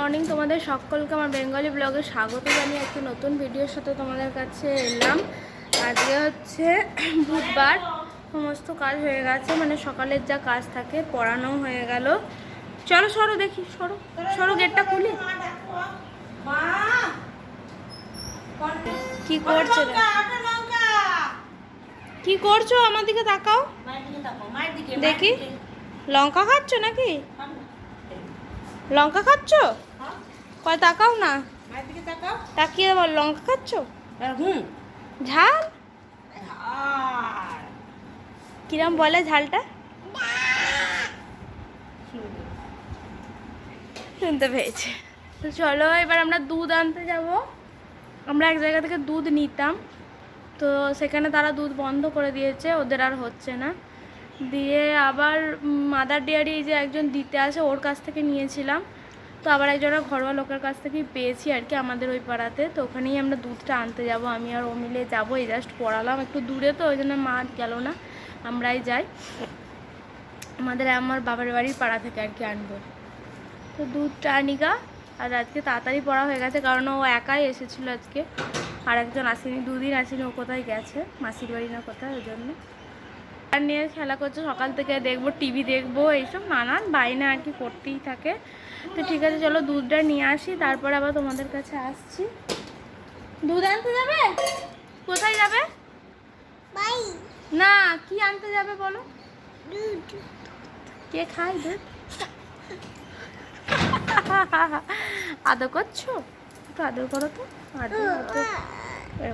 Morning তোমাদের সকলকে আমার বেঙ্গলি ব্লগে স্বাগত জানিয়ে একটি নতুন ভিডিওর সাথে তোমাদের কাছে এলাম। আজকে হচ্ছে বুধবার, সমস্ত কাজ হয়ে গেছে, মানে সকালের যা কাজ থাকে পড়ানো হয়ে গেল। চলো সরো দেখি, সরো সরো, গেটটা খুলি। কি করছো, কি করছো? আমার দিকে তাকাও দেখি। লঙ্কা খাচ্ছ নাকি? লঙ্কা খাচ্ছ? কয় তাকাও না, তাকিয়ে বল লঙ্কা খাচ্ছ? ঝাল কিরম বলে ঝালটা? শুনতে পেয়েছে। তো চলো এবার আমরা দুধ আনতে যাব। আমরা এক জায়গা থেকে দুধ নিতাম, তো সেখানে তারা দুধ বন্ধ করে দিয়েছে, ওদের আর হচ্ছে না। দিয়ে আবার মাদার ডেয়ারি যে একজন দিতে আসে ওর কাছ থেকে নিয়েছিলাম, তো আবার একজনের ঘরোয়া লোকের কাছ থেকেই পেয়েছি আর কি, আমাদের ওই পাড়াতে। তো ওখানেই আমরা দুধটা আনতে যাব, আমি আর ও মিলে যাবো। এই জাস্ট পড়ালাম, একটু দূরে তো ওই জন্য মা গেল না, আমরাই যাই। আমার বাবার বাড়ির পাড়া থেকে আর কি আনবো। তো দুধটা আনিগা। আর আজকে তাড়াতাড়ি পড়া হয়ে গেছে, কারণ ও একাই এসেছিলো আজকে, আর একজন আসেনি, দুদিন আসেনি। ও কোথায় গেছে, মাসির বাড়ি না কোথায়, ওই জন্য। আর নিয়ে খেলা করছে সকাল থেকে, দেখবো টিভি দেখবো, এইসব নানান বাইনা আর কি করতেই থাকে। তো ঠিক আছে, চলো দুধটা নিয়ে আসি, তারপরে আবার তোমাদের কাছে আসছি। দুধ আনতে যাবে? কোথায় যাবে? না, কি আনতে যাবে বলো? কে খায় দুধ? আদর করছো? একটু আদর করো তো,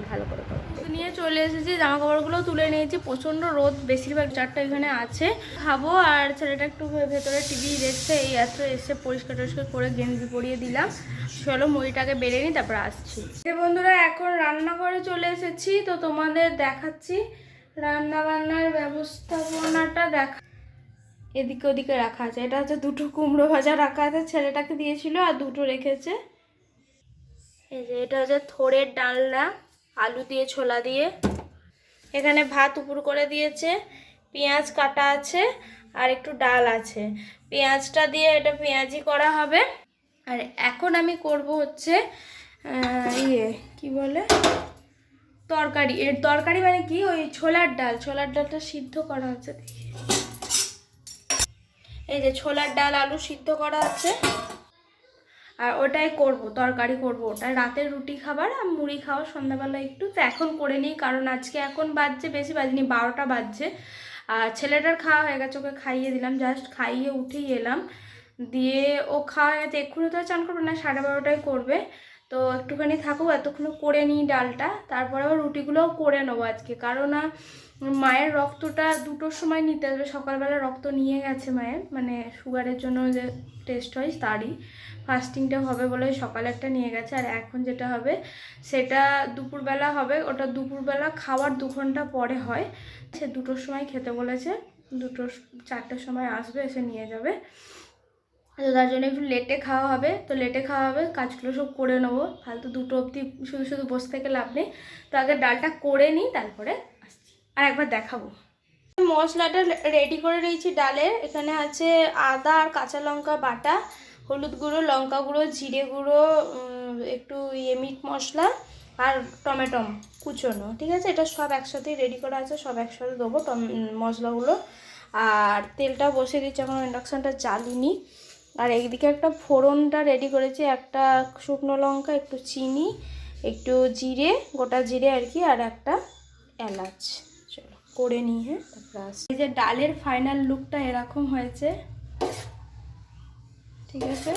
ভালো করে করো। নিয়ে চলে এসেছি, জামা কাপড়গুলো তুলে নিয়েছি, প্রচণ্ড রোদ, বেশিরভাগ চারটা এখানে আছে। খাবো, আর ছেলেটা একটু ভেতরে টিভি দেখছে, এই এত এসে পরিষ্কার টরিষ্কার করে গেঞ্জি পরিয়ে দিলাম। চলো মুড়িটাকে বেড়ে নিই, তারপর আসছি। বন্ধুরা, এখন রান্নাঘরে চলে এসেছি, তো তোমাদের দেখাচ্ছি রান্না বান্নার ব্যবস্থাপনাটা। এদিকে ওদিকে রাখা আছে। এটা হচ্ছে দুটো কুমড়ো ভাজা রাখা আছে, ছেলেটাকে দিয়েছিল, আর দুটো রেখেছে। এই যে এটা হচ্ছে থোড়ের ডালনা, আলু দিয়ে ছোলা দিয়ে। এখানে ভাত উপর করে দিয়েছে, পেঁয়াজ কাটা আছে, আর একটু ডাল আছে। পেঁয়াজটা দিয়ে এটা পেঁয়াজি করা হবে। আর এখন আমি করব হচ্ছে কি বলে, তরকারি। এর তরকারি মানে কি, ওই ছোলার ডালটা সিদ্ধ করা হচ্ছে। এই যে ছোলার ডাল আলু সিদ্ধ করা আছে, আর ওটাই করব, তরকারি করব। ওটা রাতের রুটি খাবার আর মুড়ি খাওয়া সন্ধ্যাবেলা একটু। তো এখন করে নিই, কারণ আজকে এখন বাজছে, বেশি বাজেনি, 12টা বাজছে। আর ছেলেটার খাওয়া হয়ে গেছে, ওকে খাইয়ে দিলাম, জাস্ট খাইয়ে উঠেই এলাম। দিয়ে ও খাওয়া হয়ে গেছে, এক্ষুনি তো চান করবে না, 12:30টায় করবে। তো একটুখানি থাকুক, এতক্ষণ করে নিই ডালটা, তারপরে আবার রুটিগুলোও করে নেবো আজকে। কারণ মায়ের রক্তটা 2টোর সময় নিতে আসবে, সকালবেলা রক্ত নিয়ে গেছে মায়ের, মানে সুগারের জন্য যে টেস্ট হয় তারই ফাস্টিংটা হবে বলে সকালে একটা নিয়ে গেছে। আর এখন যেটা হবে সেটা দুপুরবেলা হবে, ওটা দুপুরবেলা খাওয়ার 2 ঘন্টা পরে হয়। সে 2টোর সময় খেতে বলেছে, 4টার সময় আসবে, এসে নিয়ে যাবে। তো তার জন্য একটু লেটে খাওয়া হবে। তো লেটে খাওয়া হবে, কাজগুলো সব করে নেবো, ফালতু 2টো অবধি শুধু শুধু বসে থেকে লাভ নেই। তো আগে ডালটা করে নিই, তারপরে আসছি, আর একবার দেখাবো। মশলাটা রেডি করে নিয়েছি ডালের। এখানে আছে আদা আর কাঁচা লঙ্কা বাটা, হলুদ গুঁড়ো, লঙ্কা গুঁড়ো, জিরে গুঁড়ো, একটু মিট মশলা, আর টমেটো কুচোনো। ঠিক আছে, এটা সব একসাথেই রেডি করা আছে, সব একসাথে দেবো মশলাগুলো। আর তেলটা বসিয়ে দিচ্ছি, এখন ইন্ডাকশানটা জ্বালিনি। আর এইদিকে একটা ফোড়নটা রেডি করেছি, একটা শুকনো লঙ্কা, একটু চিনি, একটু জিরে, গোটা জিরে আর কি, আর একটা এলাচ। চলো করে নিই। হ্যাঁ, তারপরে আসি। এই যে ডালের ফাইনাল লুকটা এরকম হয়েছে। ঠিক আছে,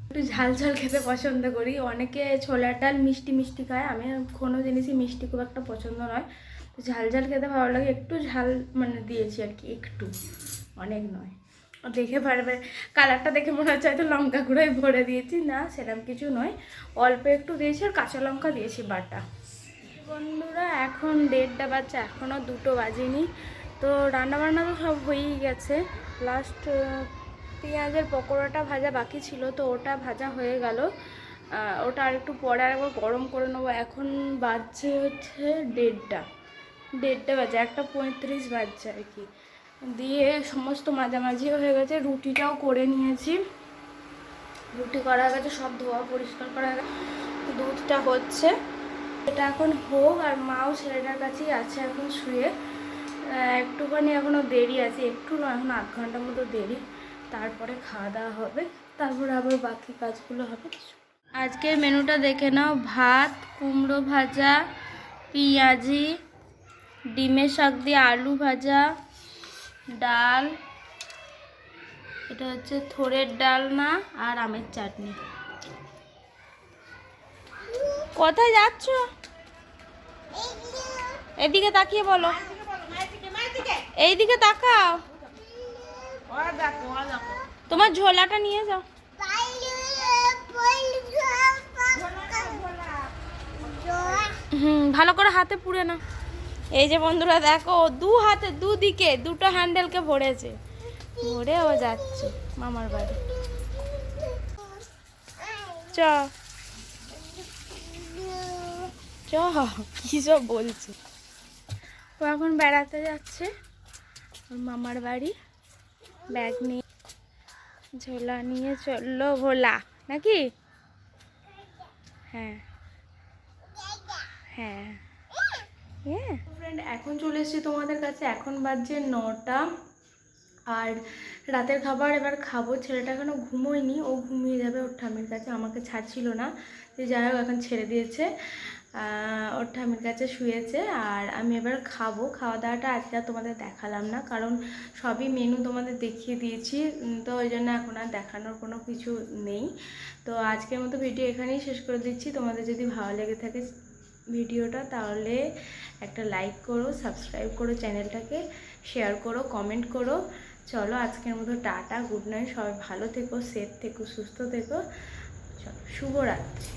একটু ঝাল ঝাল খেতে পছন্দ করি। অনেকে ছোলার ডাল মিষ্টি মিষ্টি খায়, আমি কোনো জিনিসই মিষ্টি খুব একটা পছন্দ নয়। তো ঝাল ঝাল খেতে ভালো লাগে, একটু ঝাল মানে দিয়েছি আর কি, একটু, অনেক নয়। দেখে পারবে, কালারটা দেখে মনে হচ্ছে হয়তো লঙ্কা গুঁড়োই ভরে দিয়েছি, না সেরকম কিছু নয়, অল্প একটু দিয়েছি, আর কাঁচা লঙ্কা দিয়েছি বাটা। বন্ধুরা, এখন 1:30 বাজছে, এখনও 2টো বাজেনি। তো রান্নাবান্না তো সব হয়েই গেছে, লাস্ট পেঁয়াজের পকোড়াটা ভাজা বাকি ছিল, তো ওটা ভাজা হয়ে গেল। ওটা আর একটু পরে আরেকবার গরম করে নেবো। এখন বাজছে হচ্ছে 1:30 বাজে, 1:35 বাজছে আর কি। দিয়ে সমস্ত মাঝামাঝি হয়ে গেছে, রুটিটাও করে নিয়েছি। রুটি করা হয়ে গেছে, সব ধোয়া পরিষ্কার করা হয়ে গেছে, দুধটা হচ্ছে। এটা এখন হোক, আর মাও ছেলেটার কাছেই আছে এখন শুয়ে। একটুখানি এখনও দেরি আছে, একটু না, এখন আধ ঘন্টার মতো দেরি, তারপরে খাওয়া দাওয়া হবে, তারপরে আবার বাকি কাজগুলো হবে। আজকের মেনুটা দেখে নাও। ভাত, কুমড়ো ভাজা, পেঁয়াজি, ডিমের শাক দিয়ে আলু ভাজা, ডাল, এটা হচ্ছে থোড়ের ডালনা, আর আমের চাটনি। কোথায় যাচ্ছ? এদিকে তাকিয়ে বলো, এইদিকে তাকাও। তোমার ঝোলাটা নিয়ে যাও। ভালো করে হাতে পুড়ে না। এই যে বন্ধুরা দেখো, দু হাতে দুদিকে দুটো হ্যান্ডেলকে ভরেছে, ভরে ও যাচ্ছে মামার বাড়ি। চ চ, কি সব বলছে। ও এখন বেড়াতে যাচ্ছে ওর মামার বাড়ি, ব্যাগ নিয়ে, ঝোলা নিয়ে চললো ভোলা নাকি? হ্যাঁ হ্যাঁ হ্যাঁ। ফ্রেন্ড, এখন চলে এসেছি তোমাদের কাছে, এখন বাজছে 9টা, আর রাতের খাবার এবার খাবো। ছেলেটা এখনও ঘুমোয়নি, ও ঘুমিয়ে যাবে ওর ঠাম্মির কাছে, আমাকে ছাড়ছিল না, যে যাই হোক এখন ছেড়ে দিয়েছে, ওর ঠাম্মির কাছে শুয়েছে। আর আমি এবার খাবো। খাওয়া দাওয়াটা আজকে আর তোমাদের দেখালাম না, কারণ সবই মেনু তোমাদের দেখিয়ে দিয়েছি, তো ওই জন্য এখন আর দেখানোর কোনো কিছু নেই। তো আজকের মতো ভিডিও এখানেই শেষ করে দিচ্ছি। তোমাদের যদি ভালো লেগে থাকে ভিডিওটা, তাহলে একটা লাইক করো, সাবস্ক্রাইব করো চ্যানেলটাকে, শেয়ার করো, কমেন্ট করো। চলো আজকের মতো টাটা, গুড নাইট, সবাই ভালো থেকো, সেফ থেকো, সুস্থ থেকো। চলো, শুভরাত্রি।